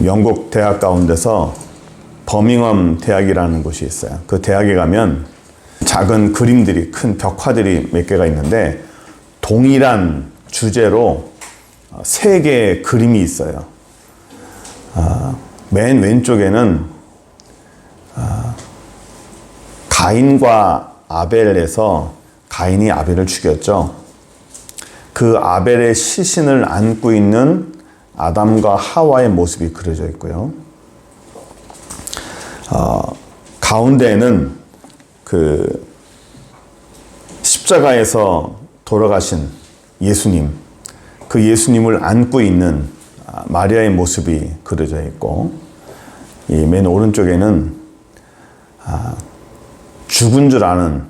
영국 대학 가운데서 버밍엄 대학이라는 곳이 있어요. 그 대학에 가면 작은 그림들이, 큰 벽화들이 몇 개가 있는데 동일한 주제로 3개의 그림이 있어요. 맨 왼쪽에는 가인과 아벨에서 가인이 아벨을 죽였죠. 그 아벨의 시신을 안고 있는 아담과 하와의 모습이 그려져 있고요. 가운데에는 그 십자가에서 돌아가신 예수님, 그 예수님을 안고 있는 마리아의 모습이 그려져 있고, 이 맨 오른쪽에는 죽은 줄 아는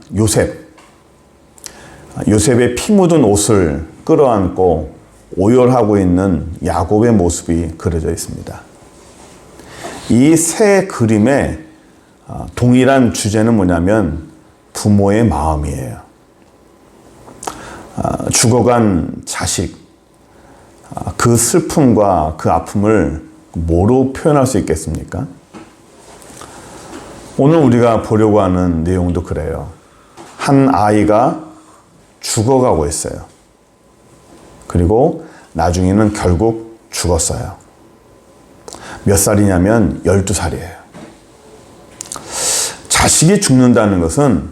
요셉의 피 묻은 옷을 끌어안고 오열하고 있는 야곱의 모습이 그려져 있습니다. 이 세 그림의 동일한 주제는 뭐냐면 부모의 마음이에요. 죽어간 자식, 그 슬픔과 그 아픔을 뭐로 표현할 수 있겠습니까? 오늘 우리가 보려고 하는 내용도 그래요. 한 아이가 죽어가고 있어요. 그리고 나중에는 결국 죽었어요. 몇 살이냐면 12살이에요. 자식이 죽는다는 것은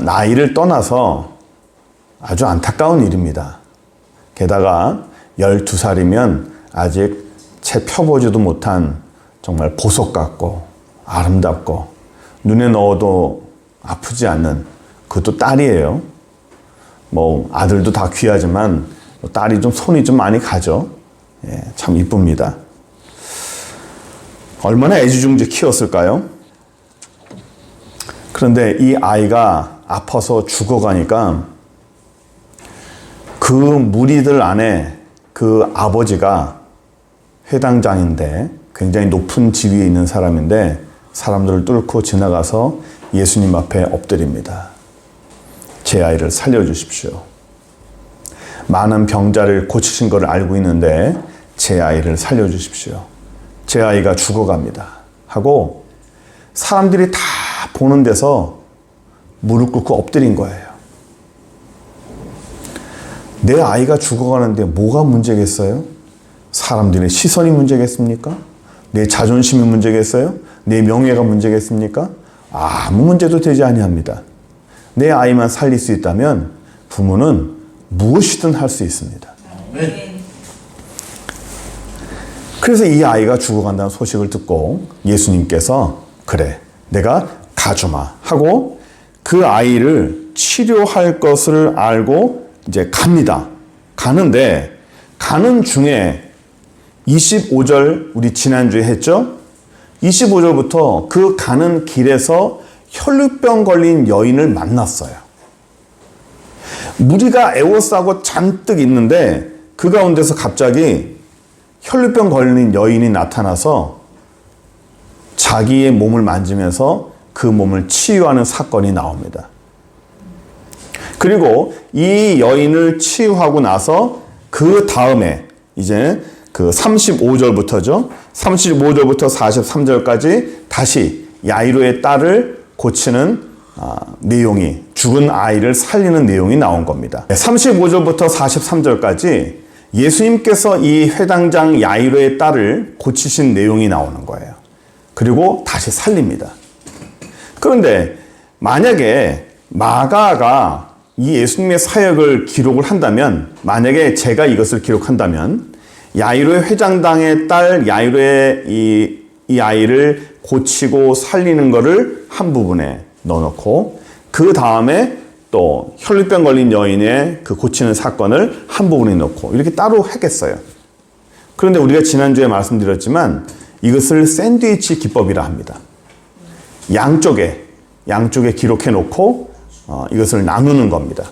나이를 떠나서 아주 안타까운 일입니다. 게다가 12살이면 아직 채 펴보지도 못한 정말 보석 같고 아름답고 눈에 넣어도 아프지 않는, 그것도 딸이에요. 뭐 아들도 다 귀하지만 딸이 좀 손이 좀 많이 가죠. 예, 참 이쁩니다. 얼마나 애지중지 키웠을까요? 그런데 이 아이가 아파서 죽어가니까 그 무리들 안에 그 아버지가 회당장인데 굉장히 높은 지위에 있는 사람인데 사람들을 뚫고 지나가서 예수님 앞에 엎드립니다. 제 아이를 살려주십시오. 많은 병자를 고치신 걸 알고 있는데 제 아이를 살려주십시오. 제 아이가 죽어갑니다. 하고 사람들이 다 보는 데서 무릎 꿇고 엎드린 거예요. 내 아이가 죽어가는데 뭐가 문제겠어요? 사람들의 시선이 문제겠습니까? 내 자존심이 문제겠어요? 내 명예가 문제겠습니까? 아무 문제도 되지 아니합니다. 내 아이만 살릴 수 있다면 부모는 무엇이든 할 수 있습니다. 그래서 이 아이가 죽어간다는 소식을 듣고 예수님께서 그래, 내가 가주마 하고 그 아이를 치료할 것을 알고 이제 갑니다. 가는데 가는 중에 25절 우리 지난주에 했죠? 25절부터 그 가는 길에서 혈루병 걸린 여인을 만났어요. 무리가 에워싸고 잔뜩 있는데 그 가운데서 갑자기 혈루병 걸린 여인이 나타나서 자기의 몸을 만지면서 그 몸을 치유하는 사건이 나옵니다. 그리고 이 여인을 치유하고 나서 그 다음에 이제 그 35절부터죠. 35절부터 43절까지 다시 야이로의 딸을 고치는 내용이, 죽은 아이를 살리는 내용이 나온 겁니다. 35절부터 43절까지 예수님께서 이 회당장 야이로의 딸을 고치신 내용이 나오는 거예요. 그리고 다시 살립니다. 그런데 만약에 마가가 이 예수님의 사역을 기록을 한다면, 만약에 제가 이것을 기록한다면 야이로의 회장당의 딸 야이로의 이 아이를 고치고 살리는 것을 한 부분에 넣어놓고 그 다음에 또 혈루병 걸린 여인의 그 고치는 사건을 한 부분에 넣고 이렇게 따로 했겠어요. 그런데 우리가 지난주에 말씀드렸지만 이것을 샌드위치 기법이라 합니다. 양쪽에 기록해 놓고 이것을 나누는 겁니다.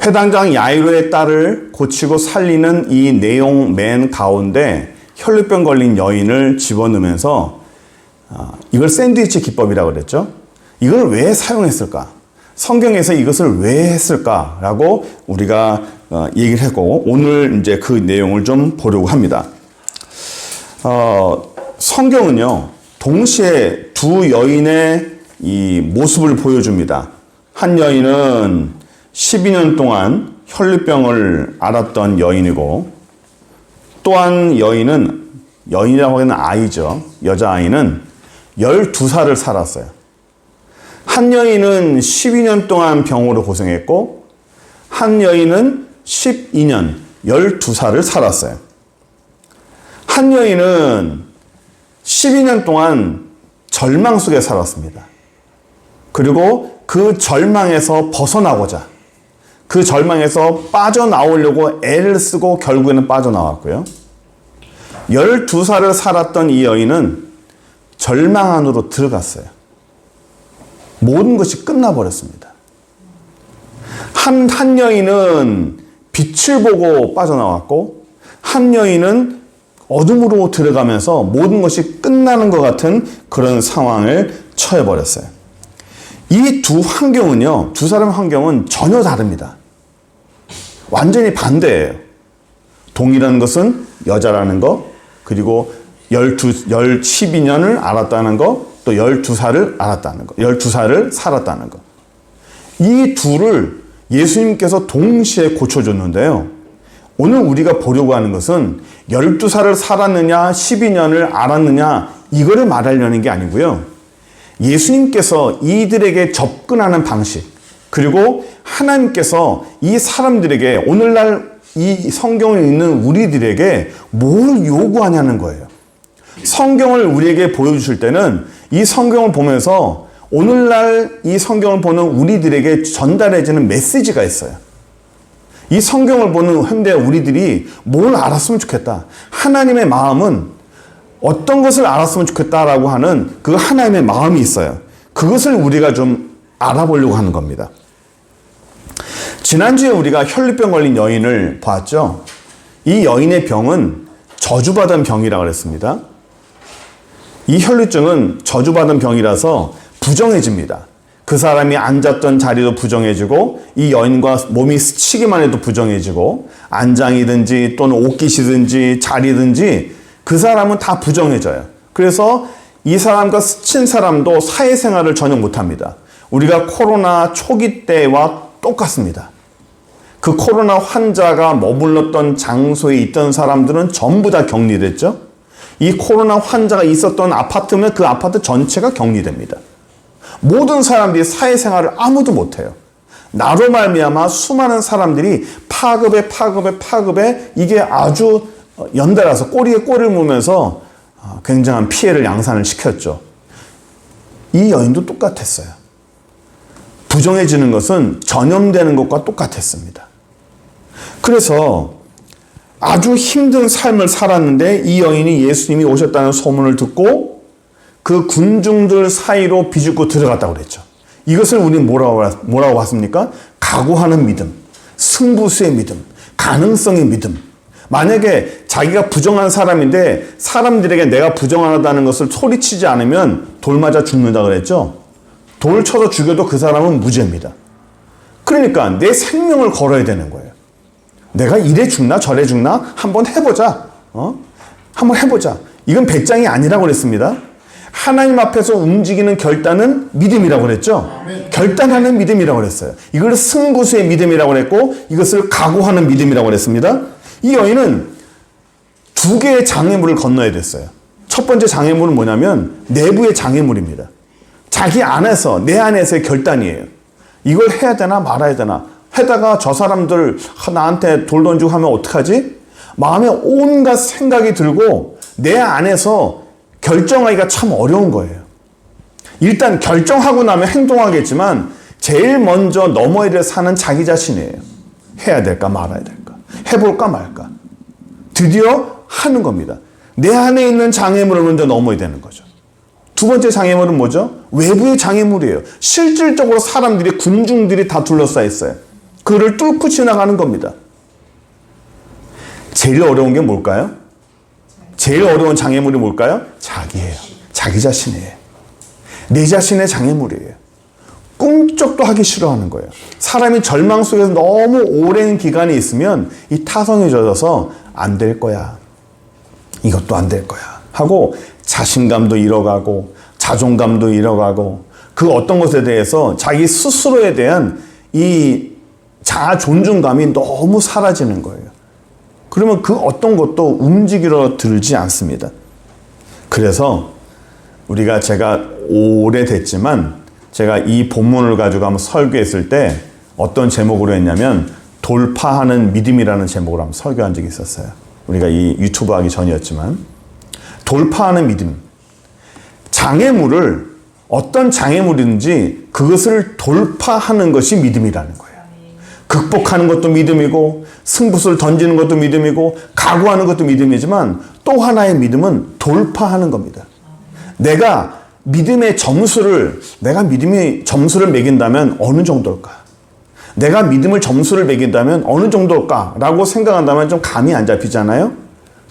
회당장 야이로의 딸을 고치고 살리는 이 내용 맨 가운데 혈루병 걸린 여인을 집어넣으면서 이걸 샌드위치 기법이라고 그랬죠. 이걸 왜 사용했을까? 성경에서 이것을 왜 했을까라고 우리가 얘기를 했고, 오늘 이제 그 내용을 좀 보려고 합니다. 성경은요, 동시에 두 여인의 이 모습을 보여줍니다. 한 여인은 12년 동안 혈류병을 앓았던 여인이고, 또 한 여인은, 여인이라고 하기는 아이죠. 여자아이는 12살을 살았어요. 한 여인은 12년 동안 병으로 고생했고, 한 여인은 12년, 12살을 살았어요. 한 여인은 12년 동안 절망 속에 살았습니다. 그리고 그 절망에서 벗어나고자, 그 절망에서 빠져나오려고 애를 쓰고 결국에는 빠져나왔고요. 12살을 살았던 이 여인은 절망 안으로 들어갔어요. 모든 것이 끝나버렸습니다. 한 여인은 빛을 보고 빠져나왔고, 한 여인은 어둠으로 들어가면서 모든 것이 끝나는 것 같은 그런 상황을 처해버렸어요. 이 두 환경은요, 두 사람의 환경은 전혀 다릅니다. 완전히 반대예요. 동일한 것은 여자라는 거, 그리고 12년을 알았다는 거, 또 12살을 알았다는 거, 12살을 살았다는 거. 이 둘을 예수님께서 동시에 고쳐줬는데요. 오늘 우리가 보려고 하는 것은 12살을 살았느냐, 12년을 알았느냐, 이거를 말하려는 게 아니고요. 예수님께서 이들에게 접근하는 방식, 그리고 하나님께서 이 사람들에게, 오늘날 이 성경을 읽는 우리들에게 뭘 요구하냐는 거예요. 성경을 우리에게 보여주실 때는 이 성경을 보면서 오늘날 이 성경을 보는 우리들에게 전달해지는 메시지가 있어요. 이 성경을 보는 현대 우리들이 뭘 알았으면 좋겠다. 하나님의 마음은 어떤 것을 알았으면 좋겠다라고 하는 그 하나님의 마음이 있어요. 그것을 우리가 좀 알아보려고 하는 겁니다. 지난주에 우리가 혈류병 걸린 여인을 봤죠. 이 여인의 병은 저주받은 병이라고 그랬습니다. 이 혈류증은 저주받은 병이라서 부정해집니다. 그 사람이 앉았던 자리도 부정해지고, 이 여인과 몸이 스치기만 해도 부정해지고, 안장이든지 또는 옷깃이든지 자리든지 그 사람은 다 부정해져요. 그래서 이 사람과 스친 사람도 사회생활을 전혀 못합니다. 우리가 코로나 초기 때와 똑같습니다. 그 코로나 환자가 머물렀던 장소에 있던 사람들은 전부 다 격리됐죠. 이 코로나 환자가 있었던 아파트면 그 아파트 전체가 격리됩니다. 모든 사람들이 사회생활을 아무도 못해요. 나로 말미암아 수많은 사람들이 파급에 이게 아주 연달아서 꼬리에 꼬리를 물면서 굉장한 피해를 양산을 시켰죠. 이 여인도 똑같았어요. 부정해지는 것은 전염되는 것과 똑같았습니다. 그래서 아주 힘든 삶을 살았는데, 이 여인이 예수님이 오셨다는 소문을 듣고 그 군중들 사이로 비집고 들어갔다고 그랬죠. 이것을 우리는 뭐라고 봤습니까? 각오하는 믿음, 승부수의 믿음, 가능성의 믿음. 만약에 자기가 부정한 사람인데 사람들에게 내가 부정하다는 것을 소리치지 않으면 돌 맞아 죽는다 그랬죠. 돌 쳐서 죽여도 그 사람은 무죄입니다. 그러니까 내 생명을 걸어야 되는 거예요. 내가 이래 죽나 저래 죽나 한번 해보자. 한번 해보자. 이건 배짱이 아니라고 그랬습니다. 하나님 앞에서 움직이는 결단은 믿음이라고 그랬죠. 결단하는 믿음이라고 그랬어요. 이걸 승부수의 믿음이라고 그랬고, 이것을 각오하는 믿음이라고 그랬습니다. 이 여인은 두 개의 장애물을 건너야 됐어요. 첫 번째 장애물은 뭐냐면 내부의 장애물입니다. 자기 안에서, 내 안에서의 결단이에요. 이걸 해야 되나 말아야 되나. 하다가 저 사람들 나한테 돌 던지고 하면 어떡하지? 마음에 온갖 생각이 들고 내 안에서 결정하기가 참 어려운 거예요. 일단 결정하고 나면 행동하겠지만 제일 먼저 넘어야 될 산은 자기 자신이에요. 해야 될까 말아야 될까. 해볼까 말까. 드디어 하는 겁니다. 내 안에 있는 장애물을 먼저 넘어야 되는 거죠. 두 번째 장애물은 뭐죠? 외부의 장애물이에요. 실질적으로 사람들이, 군중들이 다 둘러싸여 있어요. 그를 뚫고 지나가는 겁니다. 제일 어려운 게 뭘까요? 제일 어려운 장애물이 뭘까요? 자기예요. 자기 자신이에요. 내 자신의 장애물이에요. 꿈쩍도 하기 싫어하는 거예요. 사람이 절망 속에서 너무 오랜 기간이 있으면 이 타성이 젖어서 안 될 거야. 이것도 안 될 거야. 하고 자신감도 잃어가고 자존감도 잃어가고 그 어떤 것에 대해서 자기 스스로에 대한 이 자아 존중감이 너무 사라지는 거예요. 그러면 그 어떤 것도 움직이러 들지 않습니다. 그래서 제가 오래됐지만 제가 이 본문을 가지고 한번 설교했을 때 어떤 제목으로 했냐면 돌파하는 믿음이라는 제목으로 한번 설교한 적이 있었어요. 우리가 이 유튜브 하기 전이었지만 돌파하는 믿음. 장애물을 어떤 장애물이든지 그것을 돌파하는 것이 믿음이라는 거예요. 극복하는 것도 믿음이고 승부수를 던지는 것도 믿음이고 각오하는 것도 믿음이지만 또 하나의 믿음은 돌파하는 겁니다. 내가 믿음의 점수를 매긴다면 어느 정도일까? 내가 믿음을 점수를 매긴다면 어느 정도일까라고 생각한다면 좀 감이 안 잡히잖아요.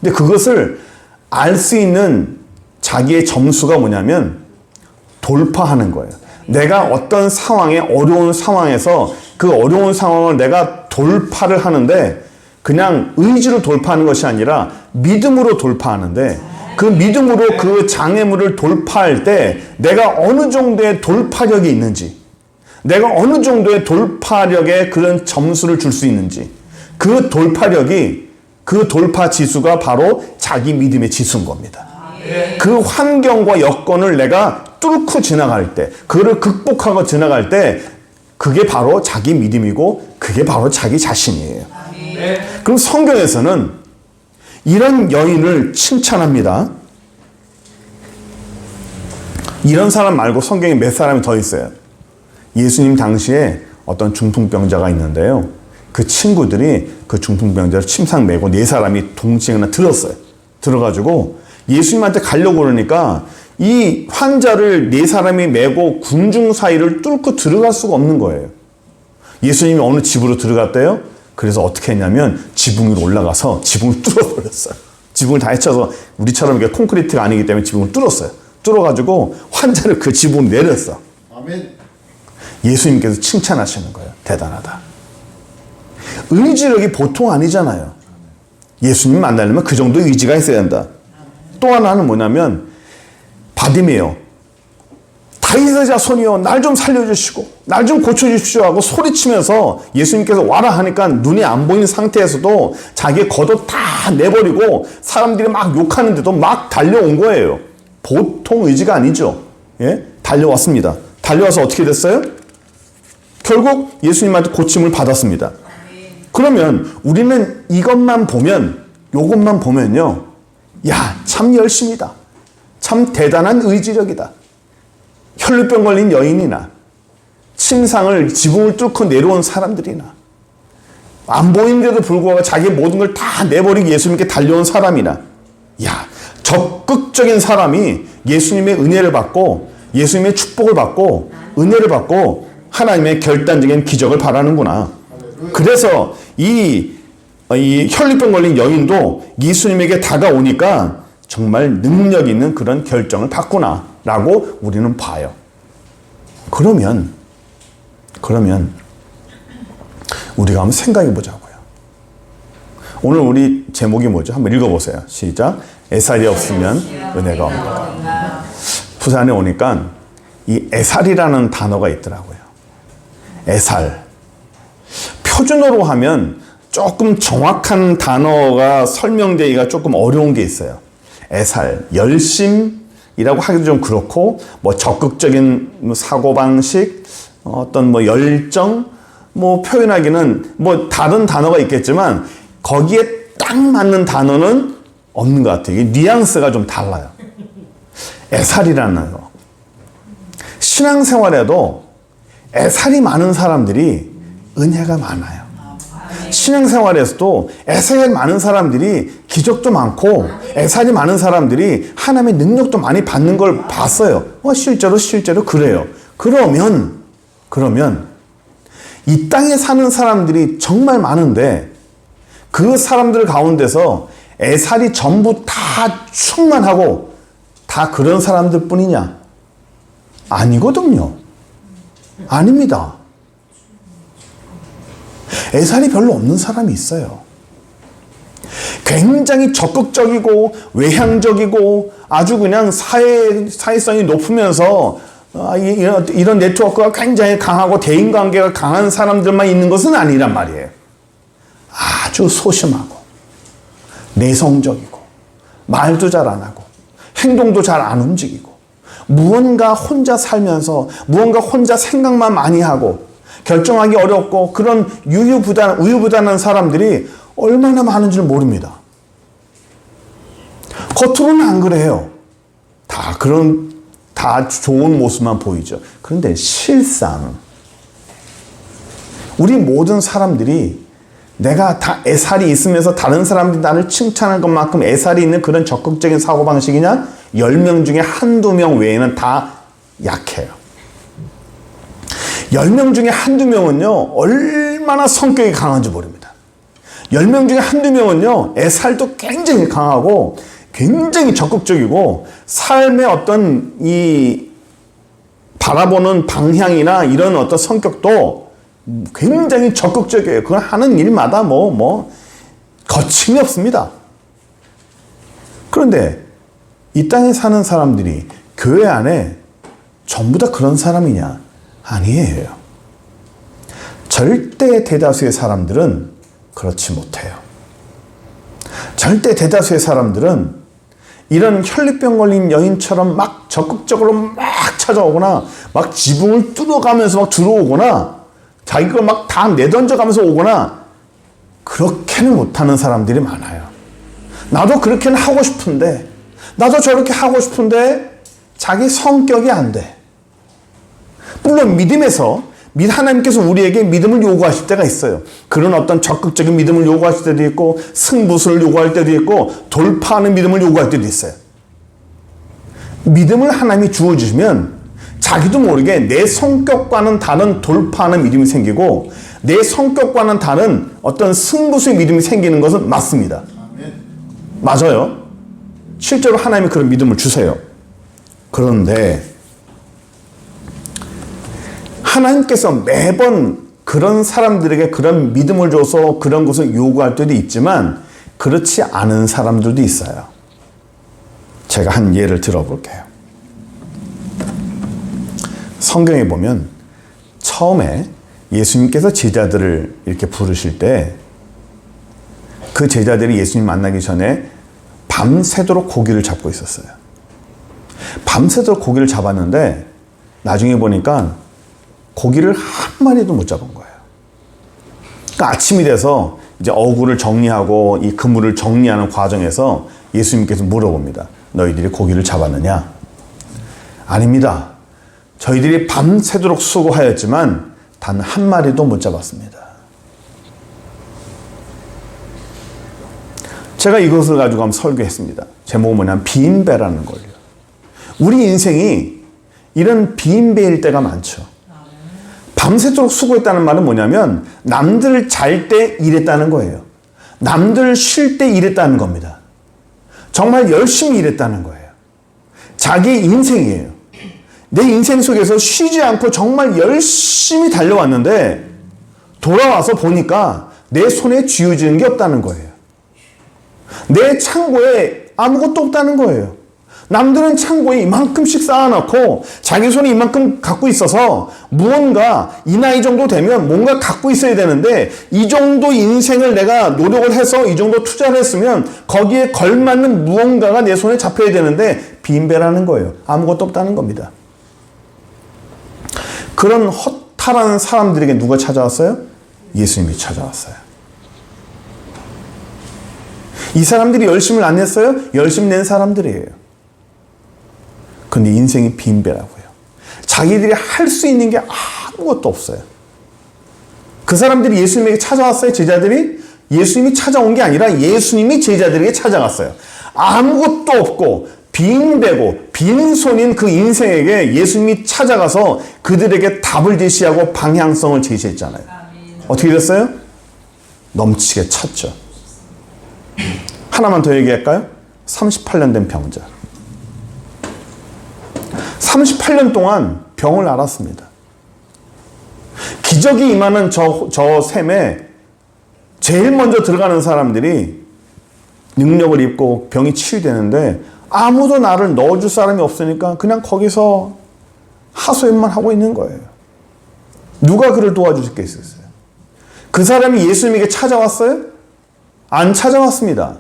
근데 그것을 알 수 있는 자기의 점수가 뭐냐면 돌파하는 거예요. 내가 어떤 상황에 어려운 상황에서 그 어려운 상황을 내가 돌파를 하는데 그냥 의지로 돌파하는 것이 아니라 믿음으로 돌파하는데 그 믿음으로 그 장애물을 돌파할 때 내가 어느 정도의 돌파력이 있는지 내가 어느 정도의 돌파력에 그런 점수를 줄 수 있는지 그 돌파력이 그 돌파 지수가 바로 자기 믿음의 지수인 겁니다. 그 환경과 여건을 내가 뚫고 지나갈 때 그거를 극복하고 지나갈 때 그게 바로 자기 믿음이고 그게 바로 자기 자신이에요. 그럼 성경에서는 이런 여인을 칭찬합니다. 이런 사람 말고 성경에 몇 사람이 더 있어요. 예수님 당시에 어떤 중풍병자가 있는데요. 그 친구들이 그 중풍병자를 침상 메고 4사람이 동시에 그냥 들었어요. 들어가지고 예수님한테 가려고 그러니까 이 환자를 4사람이 메고 군중 사이를 뚫고 들어갈 수가 없는 거예요. 예수님이 어느 집으로 들어갔대요. 그래서 어떻게 했냐면 지붕 위로 올라가서 지붕을 뚫어버렸어요. 지붕을 다 헤쳐서 우리처럼 이게 콘크리트가 아니기 때문에 지붕을 뚫었어요. 뚫어가지고 환자를 그 지붕으로 내렸어. 아멘. 예수님께서 칭찬하시는 거예요. 대단하다. 의지력이 보통 아니잖아요. 예수님 만나려면 그 정도 의지가 있어야 된다. 또 하나는 뭐냐면 바디메오 다윗의 자손이여 날 좀 살려주시고 날 좀 고쳐주십시오 하고 소리치면서 예수님께서 와라 하니까 눈이 안 보이는 상태에서도 자기의 겉옷 다 내버리고 사람들이 막 욕하는데도 막 달려온 거예요. 보통 의지가 아니죠. 예? 달려왔습니다. 달려와서 어떻게 됐어요? 결국 예수님한테 고침을 받았습니다. 그러면 우리는 이것만 요것만 보면요. 야, 참 열심이다. 참 대단한 의지력이다. 혈루병 걸린 여인이나 침상을 지붕을 뚫고 내려온 사람들이나 안 보이는데도 불구하고 자기의 모든 걸 다 내버리고 예수님께 달려온 사람이나 야, 적극적인 사람이 예수님의 은혜를 받고 예수님의 축복을 받고 은혜를 받고 하나님의 결단적인 기적을 바라는구나. 그래서 이 혈루병 걸린 여인도 예수님에게 다가오니까 정말 능력 있는 그런 결정을 받구나 라고 우리는 봐요. 그러면 우리가 한번 생각해 보자고요. 오늘 우리 제목이 뭐죠? 한번 읽어보세요. 시작. 애살이 없으면 은혜가 없다. 부산에 오니까 이 애살이라는 단어가 있더라고요. 애살. 표준어로 하면 조금 정확한 단어가 설명되기가 조금 어려운 게 있어요. 애살, 열심이라고 하기도 좀 그렇고, 뭐 적극적인 사고방식, 어떤 뭐 열정, 뭐 표현하기는 뭐 다른 단어가 있겠지만, 거기에 딱 맞는 단어는 없는 것 같아요. 이게 뉘앙스가 좀 달라요. 애살이라는 거. 신앙생활에도 애살이 많은 사람들이 은혜가 많아요. 신앙생활에서도 애살이 많은 사람들이 기적도 많고 애살이 많은 사람들이 하나님의 능력도 많이 받는 걸 봤어요. 실제로 그래요. 그러면 이 땅에 사는 사람들이 정말 많은데 그 사람들 가운데서 애살이 전부 다 충만하고 다 그런 사람들 뿐이냐? 아니거든요. 아닙니다. 애살이 별로 없는 사람이 있어요. 굉장히 적극적이고 외향적이고 아주 그냥 사회성이 높으면서 이런 네트워크가 굉장히 강하고 대인관계가 강한 사람들만 있는 것은 아니란 말이에요. 아주 소심하고 내성적이고 말도 잘 안 하고 행동도 잘 안 움직이고 무언가 혼자 살면서 무언가 혼자 생각만 많이 하고 결정하기 어렵고 그런 우유부단한 사람들이 얼마나 많은 줄 모릅니다. 겉으로는 안 그래요. 다 좋은 모습만 보이죠. 그런데 실상 우리 모든 사람들이 내가 다 애살이 있으면서 다른 사람들이 나를 칭찬할 것만큼 애살이 있는 그런 적극적인 사고방식이냐? 10명 중에 한두 명 외에는 다 약해요. 10명 중에 한두 명은요, 얼마나 성격이 강한지 모릅니다. 10명 중에 한두 명은요, 애살도 굉장히 강하고, 굉장히 적극적이고, 삶의 어떤 이 바라보는 방향이나 이런 어떤 성격도 굉장히 적극적이에요. 그걸 하는 일마다 거침이 없습니다. 그런데 이 땅에 사는 사람들이 교회 안에 전부 다 그런 사람이냐? 아니에요. 절대 대다수의 사람들은 그렇지 못해요. 절대 대다수의 사람들은 이런 혈리병 걸린 여인처럼 막 적극적으로 막 찾아오거나 막 지붕을 뚫어가면서 막 들어오거나 자기 걸 막 다 내던져가면서 오거나 그렇게는 못하는 사람들이 많아요. 나도 그렇게는 하고 싶은데 나도 저렇게 하고 싶은데 자기 성격이 안 돼. 물론 믿음에서 하나님께서 우리에게 믿음을 요구하실 때가 있어요. 그런 어떤 적극적인 믿음을 요구하실 때도 있고 승부수를 요구할 때도 있고 돌파하는 믿음을 요구할 때도 있어요. 믿음을 하나님이 주어주시면 자기도 모르게 내 성격과는 다른 돌파하는 믿음이 생기고 내 성격과는 다른 어떤 승부수의 믿음이 생기는 것은 맞습니다. 맞아요. 실제로 하나님이 그런 믿음을 주세요. 그런데 하나님께서 매번 그런 사람들에게 그런 믿음을 줘서 그런 것을 요구할 때도 있지만 그렇지 않은 사람들도 있어요. 제가 한 예를 들어볼게요. 성경에 보면 처음에 예수님께서 제자들을 이렇게 부르실 때 그 제자들이 예수님 만나기 전에 밤새도록 고기를 잡고 있었어요. 밤새도록 고기를 잡았는데 나중에 보니까 고기를 한 마리도 못 잡은 거예요. 그러니까 아침이 돼서 이제 어구를 정리하고 이 그물을 정리하는 과정에서 예수님께서 물어봅니다. 너희들이 고기를 잡았느냐? 아닙니다. 저희들이 밤새도록 수고하였지만 단 한 마리도 못 잡았습니다. 제가 이것을 가지고 한번 설교했습니다. 제목은 뭐냐면 빈배라는 거예요. 우리 인생이 이런 빈배일 때가 많죠. 밤새도록 수고했다는 말은 뭐냐면 남들 잘 때 일했다는 거예요. 남들 쉴 때 일했다는 겁니다. 정말 열심히 일했다는 거예요. 자기 인생이에요. 내 인생 속에서 쉬지 않고 정말 열심히 달려왔는데 돌아와서 보니까 내 손에 쥐어지는 게 없다는 거예요. 내 창고에 아무것도 없다는 거예요. 남들은 창고에 이만큼씩 쌓아놓고 자기 손에 이만큼 갖고 있어서 무언가 이 나이 정도 되면 뭔가 갖고 있어야 되는데 이 정도 인생을 내가 노력을 해서 이 정도 투자를 했으면 거기에 걸맞는 무언가가 내 손에 잡혀야 되는데 빈배라는 거예요. 아무것도 없다는 겁니다. 그런 허탈한 사람들에게 누가 찾아왔어요? 예수님이 찾아왔어요. 이 사람들이 열심을 안 냈어요? 열심 낸 사람들이에요. 근데 인생이 빈배라고요. 자기들이 할 수 있는 게 아무것도 없어요. 그 사람들이 예수님에게 찾아왔어요, 제자들이? 예수님이 찾아온 게 아니라 예수님이 제자들에게 찾아갔어요. 아무것도 없고 빈배고 빈손인 그 인생에게 예수님이 찾아가서 그들에게 답을 제시하고 방향성을 제시했잖아요. 어떻게 됐어요? 넘치게 찼죠. 하나만 더 얘기할까요? 38년 된 병자. 38년 동안 병을 앓았습니다. 기적이 임하는 저 셈에 제일 먼저 들어가는 사람들이 능력을 입고 병이 치유되는데 아무도 나를 넣어줄 사람이 없으니까 그냥 거기서 하소연만 하고 있는 거예요. 누가 그를 도와줄 수 있겠어요? 그 사람이 예수님에게 찾아왔어요? 안 찾아왔습니다.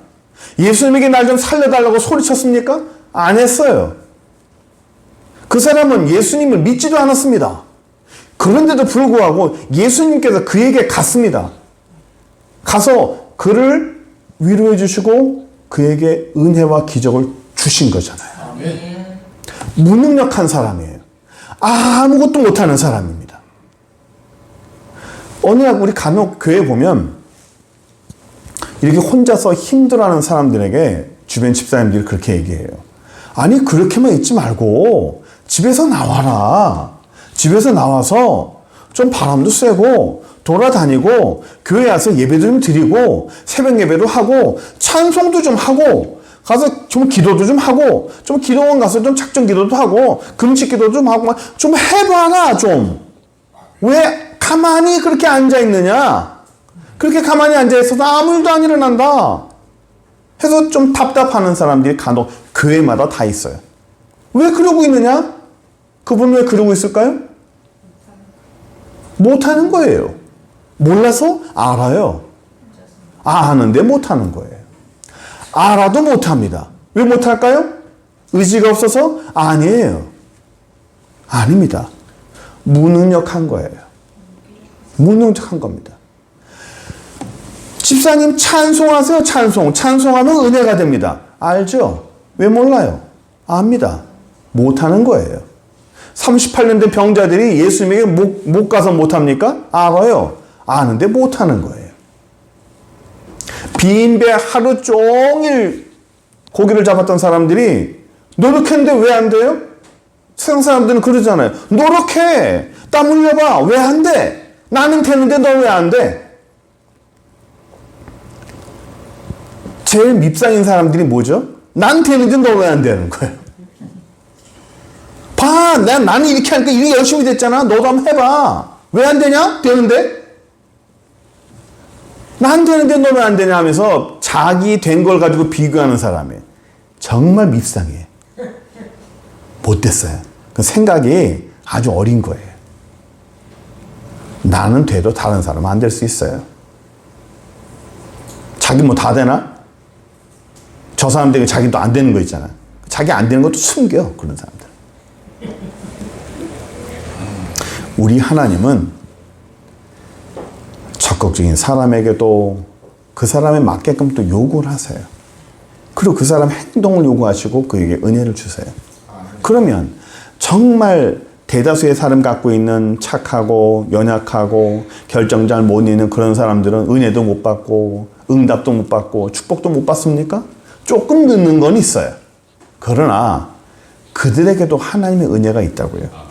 예수님에게 날 좀 살려달라고 소리쳤습니까? 안 했어요. 그 사람은 예수님을 믿지도 않았습니다. 그런데도 불구하고 예수님께서 그에게 갔습니다. 가서 그를 위로해 주시고 그에게 은혜와 기적을 주신 거잖아요. 아멘. 무능력한 사람이에요. 아무것도 못하는 사람입니다. 어느 날 우리 간혹 교회 보면 이렇게 혼자서 힘들어하는 사람들에게 주변 집사님들이 그렇게 얘기해요. 아니 그렇게만 있지 말고 집에서 나와라. 집에서 나와서 좀 바람도 쐬고 돌아다니고 교회 와서 예배도 좀 드리고 새벽 예배도 하고 찬송도 좀 하고 가서 좀 기도도 좀 하고 좀 기도원 가서 좀 작정 기도도 하고 금식 기도도 좀 하고 좀 해봐라 좀. 왜 가만히 그렇게 앉아 있느냐? 그렇게 가만히 앉아 있어서 아무 일도 안 일어난다. 해서 좀 답답하는 사람들이 간혹 교회마다 다 있어요. 왜 그러고 있느냐? 그분은 왜 그러고 있을까요? 못하는 거예요. 몰라서 알아요. 아는데 못하는 거예요. 알아도 못합니다. 왜 못할까요? 의지가 없어서? 아니에요. 아닙니다. 무능력한 거예요. 무능력한 겁니다. 집사님 찬송하세요. 찬송하면 은혜가 됩니다. 알죠? 왜 몰라요? 압니다. 못하는 거예요. 38년 된 병자들이 예수님에게 못 가서 못합니까? 알아요. 아는데 못하는 거예요. 빈 배 하루 종일 고기를 잡았던 사람들이 노력했는데 왜 안 돼요? 세상 사람들은 그러잖아요. 노력해. 땀 흘려봐. 왜 안 돼? 나는 되는데 너 왜 안 돼? 제일 밉상인 사람들이 뭐죠? 난 되는데 너 왜 안 되는 거예요? 봐, 나는 이렇게 하니까 일이 열심히 됐잖아. 너도 한번 해봐. 왜 안 되냐? 되는데? 난 되는데 너 왜 안 되냐 하면서 자기 된 걸 가지고 비교하는 사람이 정말 밉상해. 못됐어요. 그 생각이 아주 어린 거예요. 나는 돼도 다른 사람은 안 될 수 있어요. 자기 뭐 다 되나? 저 사람들에게 자기도 안 되는 거 있잖아. 자기 안 되는 것도 숨겨, 그런 사람들. 우리 하나님은 적극적인 사람에게도 그 사람에 맞게끔 또 요구를 하세요. 그리고 그 사람의 행동을 요구하시고 그에게 은혜를 주세요. 그러면 정말 대다수의 사람 갖고 있는 착하고 연약하고 결정 잘 못 내는 그런 사람들은 은혜도 못 받고 응답도 못 받고 축복도 못 받습니까? 조금 늦는 건 있어요. 그러나 그들에게도 하나님의 은혜가 있다고요.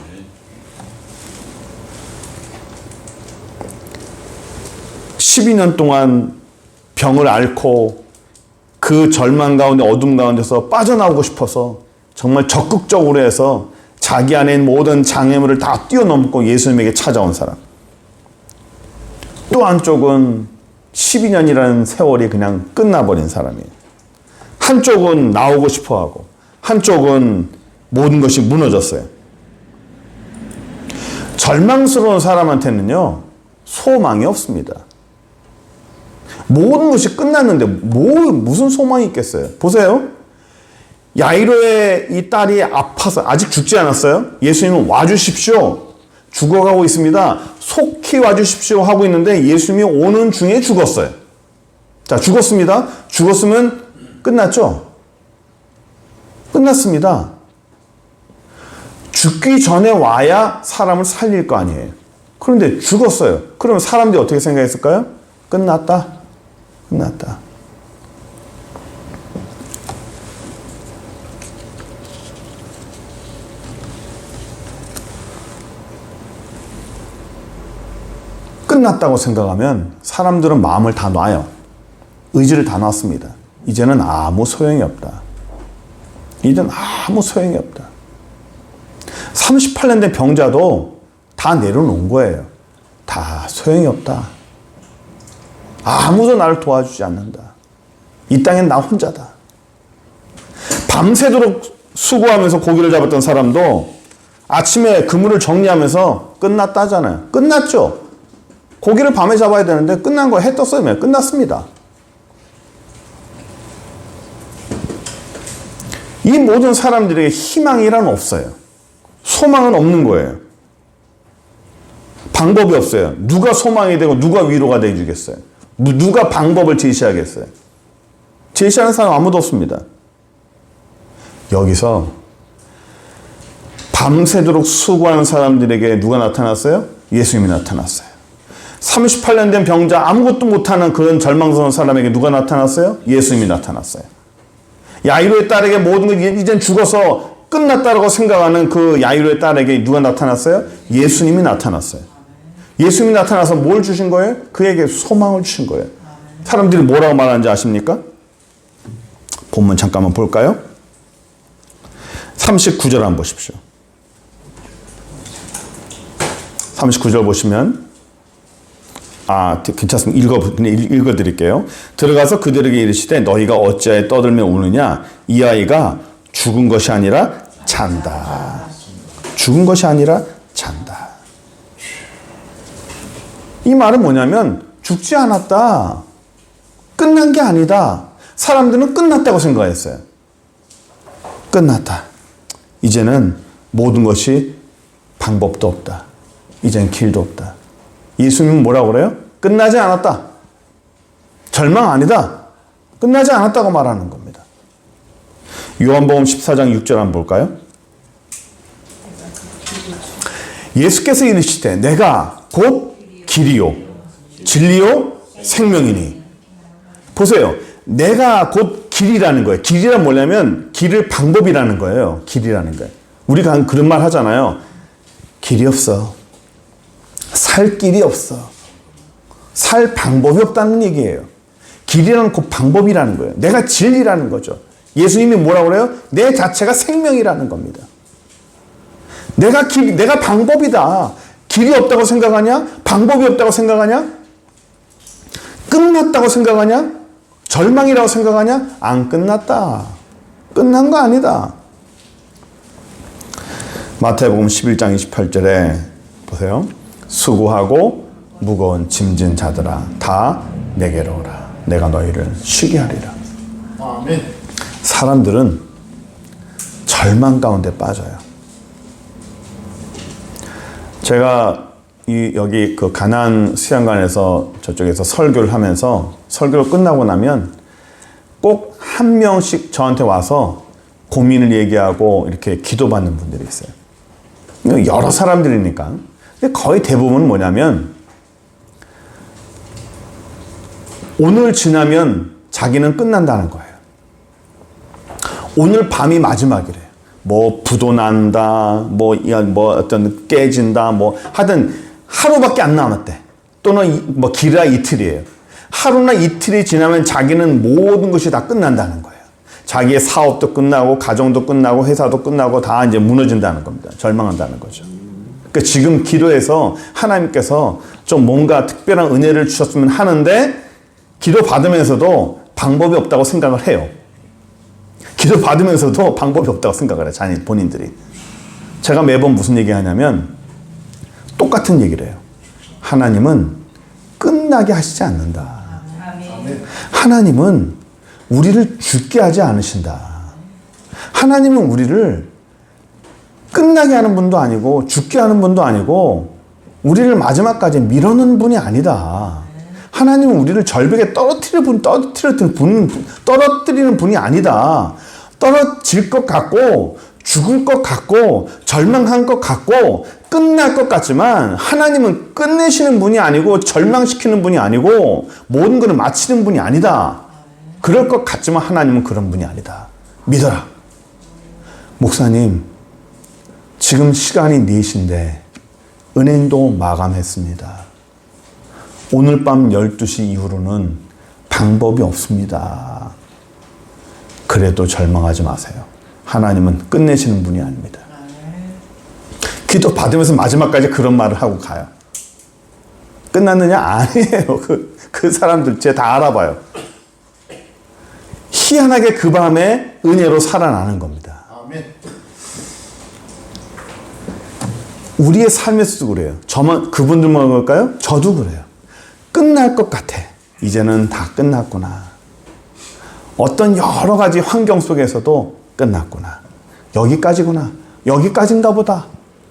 12년 동안 병을 앓고 그 절망 가운데 어둠 가운데서 빠져나오고 싶어서 정말 적극적으로 해서 자기 안에 있는 모든 장애물을 다 뛰어넘고 예수님에게 찾아온 사람. 또 한쪽은 12년이라는 세월이 그냥 끝나버린 사람이에요. 한쪽은 나오고 싶어하고 한쪽은 모든 것이 무너졌어요. 절망스러운 사람한테는요, 소망이 없습니다. 모든 것이 끝났는데 무슨 소망이 있겠어요? 보세요. 야이로의 이 딸이 아파서 아직 죽지 않았어요. 예수님은 와주십시오. 죽어가고 있습니다. 속히 와주십시오 하고 있는데 예수님이 오는 중에 죽었어요. 자, 죽었습니다. 죽었으면 끝났죠? 끝났습니다. 죽기 전에 와야 사람을 살릴 거 아니에요. 그런데 죽었어요. 그러면 사람들이 어떻게 생각했을까요? 끝났다. 끝났다. 끝났다고 생각하면 사람들은 마음을 다 놔요. 의지를 다 놨습니다. 이제는 아무 소용이 없다. 이제는 아무 소용이 없다. 38년 된 병자도 다 내려놓은 거예요. 다 소용이 없다. 아무도 나를 도와주지 않는다. 이 땅엔 나 혼자다. 밤새도록 수고하면서 고기를 잡았던 사람도 아침에 그물을 정리하면서 끝났다잖아요. 끝났죠. 고기를 밤에 잡아야 되는데 끝난 거 해 떴으면 끝났습니다. 이 모든 사람들에게 희망이란 없어요. 소망은 없는 거예요. 방법이 없어요. 누가 소망이 되고 누가 위로가 되어주겠어요? 누가 방법을 제시하겠어요? 제시하는 사람 아무도 없습니다. 여기서 밤새도록 수고하는 사람들에게 누가 나타났어요? 예수님이 나타났어요. 38년 된 병자, 아무것도 못하는 그런 절망스러운 사람에게 누가 나타났어요? 예수님이 나타났어요. 야이로의 딸에게 모든 게 이젠 죽어서 끝났다고 생각하는 그 야이로의 딸에게 누가 나타났어요? 예수님이 나타났어요. 예수님이 나타나서 뭘 주신 거예요? 그에게 소망을 주신 거예요. 사람들이 뭐라고 말하는지 아십니까? 본문 잠깐만 볼까요? 39절 한번 보십시오. 39절 보시면 괜찮습니다. 읽어드릴게요. 들어가서 그들에게 이르시되 너희가 어찌하여 떠들며 우느냐? 이 아이가 죽은 것이 아니라 잔다. 죽은 것이 아니라 잔다. 이 말은 뭐냐면 죽지 않았다. 끝난 게 아니다. 사람들은 끝났다고 생각했어요. 끝났다. 이제는 모든 것이 방법도 없다. 이제는 길도 없다. 예수님은 뭐라고 그래요? 끝나지 않았다. 절망 아니다. 끝나지 않았다고 말하는 겁니다. 요한복음 14장 6절 한번 볼까요? 예수께서 이르시되 내가 곧 길이요 진리요 생명이니. 보세요. 내가 곧 길이라는 거예요. 길이란 뭐냐면 길을 방법이라는 거예요. 길이라는 거예요. 우리가 그런 말 하잖아요. 길이 없어. 살 길이 없어. 살 방법이 없다는 얘기예요. 길이란 곧 방법이라는 거예요. 내가 진리라는 거죠. 예수님이 뭐라고 그래요? 내 자체가 생명이라는 겁니다. 내가 방법이다. 길이 없다고 생각하냐? 방법이 없다고 생각하냐? 끝났다고 생각하냐? 절망이라고 생각하냐? 안 끝났다. 끝난 거 아니다. 마태복음 11장 28절에 보세요. 수고하고 무거운 짐진 자들아 다 내게로 오라. 내가 너희를 쉬게 하리라. 아멘. 사람들은 절망 가운데 빠져요. 제가 여기 그 가나안 수양관에서 저쪽에서 설교를 하면서 설교를 끝나고 나면 꼭 한 명씩 저한테 와서 고민을 얘기하고 이렇게 기도받는 분들이 있어요. 여러 사람들이니까. 근데 거의 대부분은 뭐냐면 오늘 지나면 자기는 끝난다는 거예요. 오늘 밤이 마지막이래요. 뭐 부도 난다, 뭐 어떤 깨진다, 뭐 하여튼 하루밖에 안 남았대. 또는 뭐 길어야 이틀이에요. 하루나 이틀이 지나면 자기는 모든 것이 다 끝난다는 거예요. 자기의 사업도 끝나고 가정도 끝나고 회사도 끝나고 다 이제 무너진다는 겁니다. 절망한다는 거죠. 그러니까 지금 기도해서 하나님께서 좀 뭔가 특별한 은혜를 주셨으면 하는데 기도 받으면서도 방법이 없다고 생각을 해요. 기도 받으면서도 방법이 없다고 생각을 해요. 본인들이. 제가 매번 무슨 얘기 하냐면 똑같은 얘기를 해요. 하나님은 끝나게 하시지 않는다. 하나님은 우리를 죽게 하지 않으신다. 하나님은 우리를 끝나게 하는 분도 아니고 죽게 하는 분도 아니고 우리를 마지막까지 밀어넣는 분이 아니다. 하나님은 우리를 절벽에 떨어뜨리는 분이 아니다. 떨어질 것 같고 죽을 것 같고 절망한 것 같고 끝날 것 같지만 하나님은 끝내시는 분이 아니고 절망시키는 분이 아니고 모든 것을 마치는 분이 아니다. 그럴 것 같지만 하나님은 그런 분이 아니다. 믿어라. 목사님, 지금 시간이 4시인데 은행도 마감했습니다. 오늘 밤 12시 이후로는 방법이 없습니다. 그래도 절망하지 마세요. 하나님은 끝내시는 분이 아닙니다. 기도 받으면서 마지막까지 그런 말을 하고 가요. 끝났느냐? 아니에요. 그 사람들 제가 다 알아봐요. 희한하게 그 밤에 은혜로 살아나는 겁니다. 아멘. 우리의 삶에서도 그래요. 그분들만 그럴까요? 저도 그래요. 끝날 것 같아. 이제는 다 끝났구나. 어떤 여러 가지 환경 속에서도 끝났구나. 여기까지구나. 여기까지인가 보다.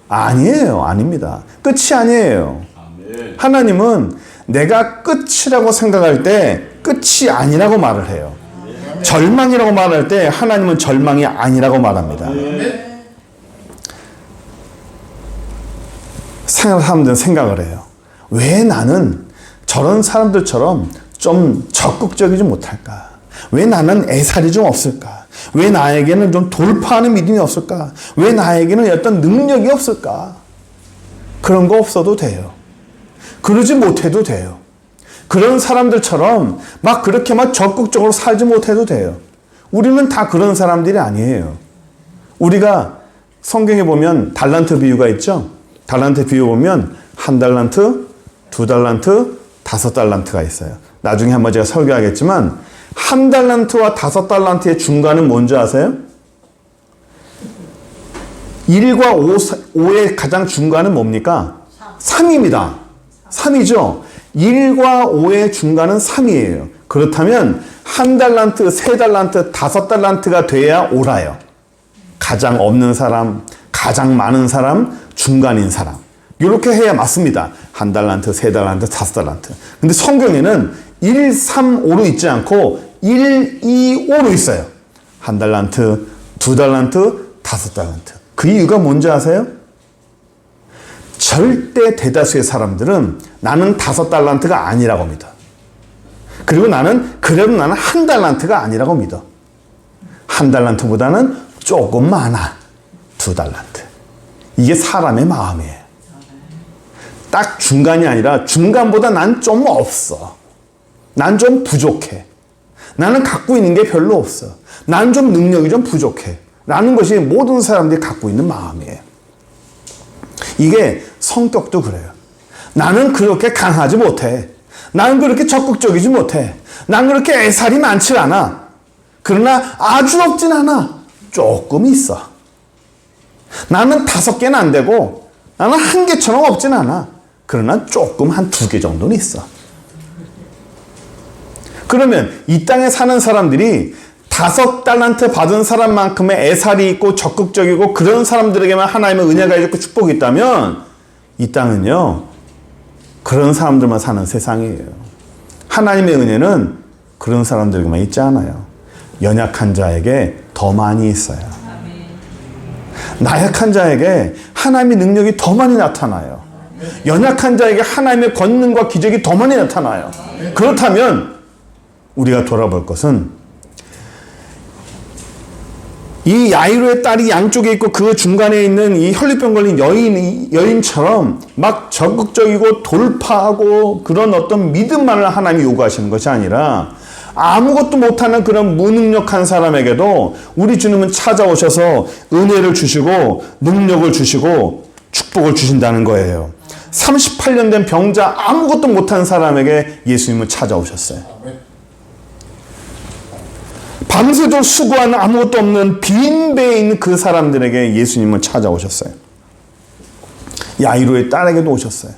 아니에요. 아닙니다. 끝이 아니에요. 아멘. 하나님은 내가 끝이라고 생각할 때 끝이 아니라고 말을 해요. 절망이라고 말할 때 하나님은 절망이 아니라고 말합니다. 사람들은 생각을 해요. 왜 나는 저런 사람들처럼 좀 적극적이지 못할까? 왜 나는 애살이 좀 없을까? 왜 나에게는 좀 돌파하는 믿음이 없을까? 왜 나에게는 어떤 능력이 없을까? 그런 거 없어도 돼요. 그러지 못해도 돼요. 그런 사람들처럼 막 그렇게 막 적극적으로 살지 못해도 돼요. 우리는 다 그런 사람들이 아니에요. 우리가 성경에 보면 달란트 비유가 있죠? 달란트 비유 보면 1달란트, 2달란트, 5달란트가 있어요. 나중에 한번 제가 설교하겠지만 1달란트와 5달란트의 중간은 뭔지 아세요? 1과 5의 가장 중간은 뭡니까? 3입니다. 3이죠. 1과 5의 중간은 3이에요. 그렇다면 1달란트, 3달란트, 5달란트가 돼야 옳아요. 가장 없는 사람, 가장 많은 사람, 중간인 사람. 이렇게 해야 맞습니다. 1달란트, 3달란트, 5달란트. 근데 성경에는 1, 3, 5로 있지 않고 1, 2, 5로 있어요. 1달란트, 2달란트, 5달란트. 그 이유가 뭔지 아세요? 절대 대다수의 사람들은 나는 5달란트가 아니라고 믿어. 그리고 그래도 나는 1달란트가 아니라고 믿어. 1달란트보다는 조금 많아. 2달란트. 이게 사람의 마음이에요. 딱 중간이 아니라 중간보다 난 좀 없어. 난 좀 부족해. 나는 갖고 있는 게 별로 없어. 난 좀 능력이 좀 부족해. 라는 것이 모든 사람들이 갖고 있는 마음이에요. 이게 성격도 그래요. 나는 그렇게 강하지 못해. 나는 그렇게 적극적이지 못해. 난 그렇게 애살이 많지 않아. 그러나 아주 없진 않아. 조금 있어. 나는 5개는 안 되고 나는 1개처럼 없진 않아. 그러나 조금 한 2개 정도는 있어. 그러면 이 땅에 사는 사람들이 5달란트 받은 사람만큼의 애살이 있고 적극적이고 그런 사람들에게만 하나님의 은혜가 있고 축복이 있다면 이 땅은요 그런 사람들만 사는 세상이에요. 하나님의 은혜는 그런 사람들에게만 있지 않아요. 연약한 자에게 더 많이 있어요. 나약한 자에게 하나님의 능력이 더 많이 나타나요. 연약한 자에게 하나님의 권능과 기적이 더 많이 나타나요. 그렇다면 우리가 돌아볼 것은 이 야이로의 딸이 양쪽에 있고 그 중간에 있는 이 혈류병 걸린 여인처럼 막 적극적이고 돌파하고 그런 어떤 믿음만을 하나님이 요구하시는 것이 아니라 아무것도 못하는 그런 무능력한 사람에게도 우리 주님은 찾아오셔서 은혜를 주시고 능력을 주시고 축복을 주신다는 거예요. 38년 된 병자 아무것도 못한 사람에게 예수님은 찾아오셨어요. 밤새도 수고하는 아무것도 없는 빈 배에 있는 그 사람들에게 예수님은 찾아오셨어요. 야이로의 딸에게도 오셨어요.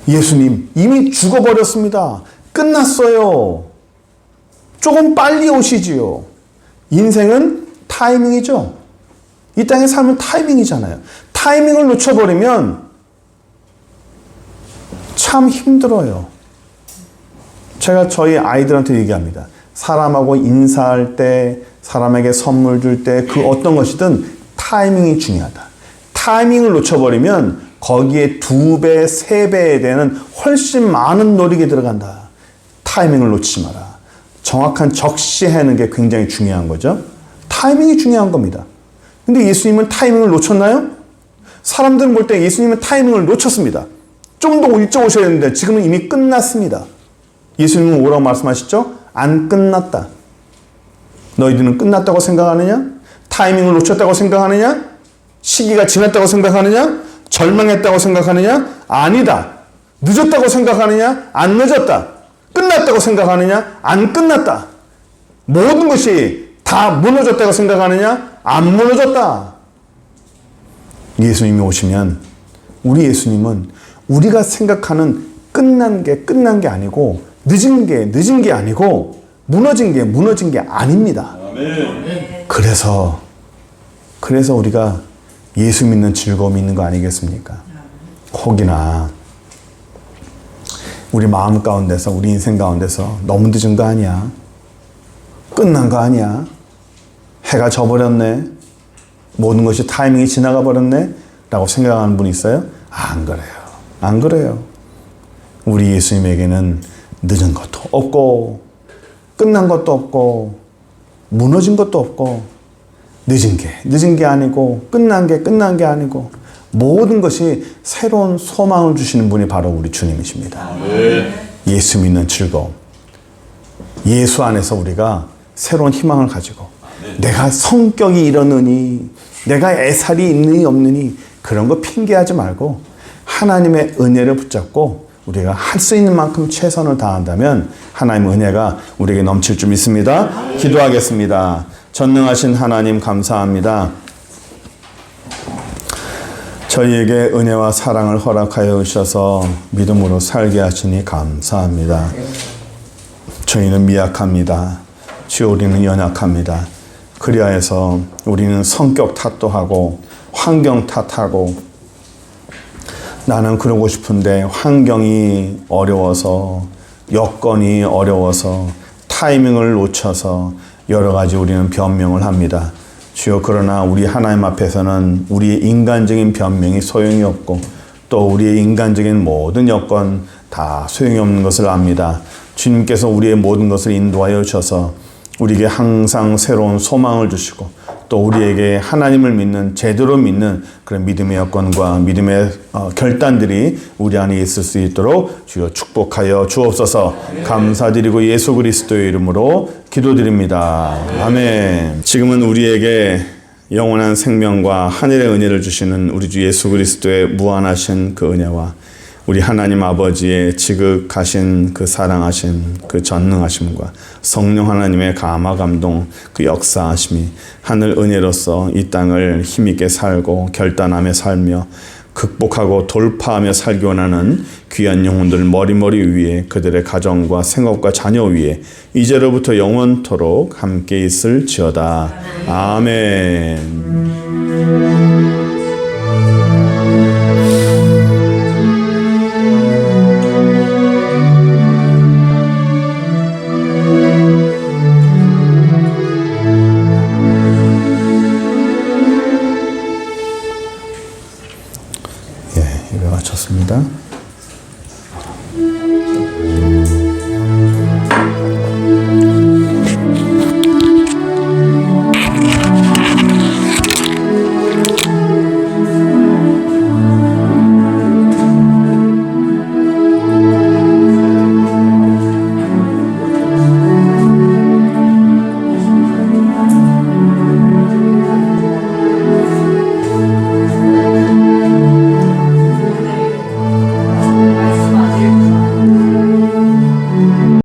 예수님 이미 죽어버렸습니다. 끝났어요. 조금 빨리 오시지요. 인생은 타이밍이죠. 이 땅의 삶은 타이밍이잖아요. 타이밍을 놓쳐버리면 참 힘들어요. 제가 저희 아이들한테 얘기합니다. 사람하고 인사할 때, 사람에게 선물 줄 때 그 어떤 것이든 타이밍이 중요하다. 타이밍을 놓쳐버리면 거기에 2배, 3배에 되는 훨씬 많은 노력이 들어간다. 타이밍을 놓치지 마라. 정확한 적시하는 게 굉장히 중요한 거죠. 타이밍이 중요한 겁니다. 근데 예수님은 타이밍을 놓쳤나요? 사람들은 볼 때 예수님은 타이밍을 놓쳤습니다. 좀 더 일찍 오셔야 되는데 지금은 이미 끝났습니다. 예수님은 뭐라고 말씀하시죠? 안 끝났다. 너희들은 끝났다고 생각하느냐? 타이밍을 놓쳤다고 생각하느냐? 시기가 지났다고 생각하느냐? 절망했다고 생각하느냐? 아니다. 늦었다고 생각하느냐? 안 늦었다. 끝났다고 생각하느냐? 안 끝났다. 모든 것이 다 무너졌다고 생각하느냐? 안 무너졌다. 예수님이 오시면 우리 예수님은 우리가 생각하는 끝난 게 아니고 늦은 게 아니고 무너진 게 아닙니다. 그래서 우리가 예수 믿는 즐거움이 있는 거 아니겠습니까? 혹이나 우리 마음 가운데서 우리 인생 가운데서 너무 늦은 거 아니야? 끝난 거 아니야? 해가 져버렸네? 모든 것이 타이밍이 지나가 버렸네? 라고 생각하는 분이 있어요? 안 그래요. 안 그래요. 우리 예수님에게는 늦은 것도 없고 끝난 것도 없고 무너진 것도 없고 늦은 게 아니고 끝난 게 아니고 모든 것이 새로운 소망을 주시는 분이 바로 우리 주님이십니다. 예수 믿는 즐거움. 예수 안에서 우리가 새로운 희망을 가지고 내가 성격이 이러느니 내가 애살이 있느니 없느니 그런 거 핑계하지 말고 하나님의 은혜를 붙잡고 우리가 할 수 있는 만큼 최선을 다한다면 하나님의 은혜가 우리에게 넘칠 줄 믿습니다. 기도하겠습니다. 전능하신 하나님 감사합니다. 저희에게 은혜와 사랑을 허락하여 주셔서 믿음으로 살게 하시니 감사합니다. 저희는 미약합니다. 주여 우리는 연약합니다. 그리하여서 우리는 성격 탓도 하고 환경 탓하고 나는 그러고 싶은데 환경이 어려워서 여건이 어려워서 타이밍을 놓쳐서 여러 가지 우리는 변명을 합니다. 주여 그러나 우리 하나님 앞에서는 우리의 인간적인 변명이 소용이 없고 또 우리의 인간적인 모든 여건 다 소용이 없는 것을 압니다. 주님께서 우리의 모든 것을 인도하여 주셔서 우리에게 항상 새로운 소망을 주시고 또 우리에게 하나님을 믿는 제대로 믿는 그런 믿음의 여건과 믿음의 결단들이 우리 안에 있을 수 있도록 주여 축복하여 주옵소서. 감사드리고 예수 그리스도의 이름으로 기도드립니다. 아멘. 지금은 우리에게 영원한 생명과 하늘의 은혜를 주시는 우리 주 예수 그리스도의 무한하신 그 은혜와 우리 하나님 아버지의 지극하신 그 사랑하신 그 전능하심과 성령 하나님의 감화 감동 그 역사하심이 하늘 은혜로서 이 땅을 힘있게 살고 결단하며 살며 극복하고 돌파하며 살기 원하는 귀한 영혼들 머리머리 위에 그들의 가정과 생업과 자녀 위에 이제로부터 영원토록 함께 있을지어다. 아멘. 예배가 마쳤습니다.